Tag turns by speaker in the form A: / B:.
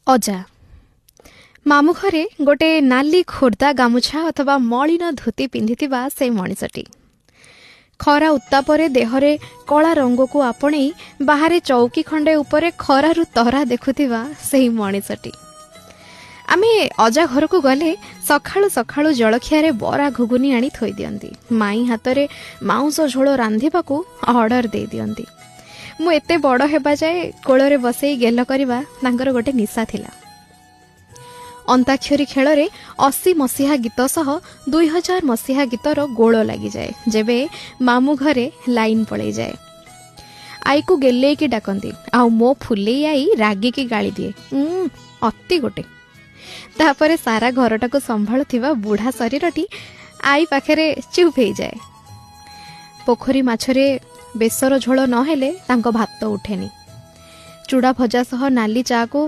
A: ଅଜା ମାମୁଁ ଘରେ ଗୋटे ନାଲି ଖୋର୍ଦ୍ଧା ଗାମୁଛା ଅଥବା ମଳିନ ଧୋତି ପିନ୍ଧିଥିବା ସେ ମଣିଷଟି ଖରା ଉତ୍ତାପରେ ଦେହରେ କଳା ରଙ୍ଗକୁ ଆପଣେଇ ବାହାରେ ଚୌକି ଖଣ୍ଡେ ଉପରେ ଖରାରୁ ତରା ଦେଖୁଥିବା ସେହି ମଣିଷଟି। ଆମେ ଅଜା ଘରକୁ ଗଲେ ସକାଳୁ ସକାଳୁ ଜଳଖିଆରେ ବରା ଘୁଗୁନି ଆଣି ଥୋଇ ଦିଅନ୍ତି। ମାଇଁ ହାତରେ ମାଉଁସ ଝୋଳ ରାନ୍ଧିବାକୁ ଅର୍ଡର ଦେଇ ଦିଅନ୍ତି। ମୁଁ ଏତେ ବଡ଼ ହେବା ଯାଏ କୋଳରେ ବସେଇ ଗେଲ କରିବା ତାଙ୍କର ଗୋଟେ ନିଶା ଥିଲା। ଅନ୍ତାକ୍ଷରୀ ଖେଳରେ 80 ମସିହା ଗୀତ ସହ 2000 ମସିହା ଗୀତର ଗୋଳ ଲାଗିଯାଏ। ଯେବେ ମାମୁଁ ଘରେ ଲାଇନ୍ ପଳେଇଯାଏ ଆଈକୁ ଗେଲେଇକି ଡାକନ୍ତି, ଆଉ ମୋ ଫୁଲେଇ ଆଈ ରାଗିକି ଗାଳି ଦିଏ, ଅତି ଗୋଟେ। ତାପରେ ସାରା ଘରଟାକୁ ସମ୍ଭାଳୁଥିବା ବୁଢ଼ା ଶରୀରଟି ଆଈ ପାଖରେ ଚୁପ୍ ହେଇଯାଏ। ପୋଖରୀ ମାଛରେ ବେସର ଝୋଳ ନହେଲେ ତାଙ୍କ ଭାତ ଉଠେନି। ଚୁଡ଼ା ଭଜା ସହ ନାଲି ଚାକୁ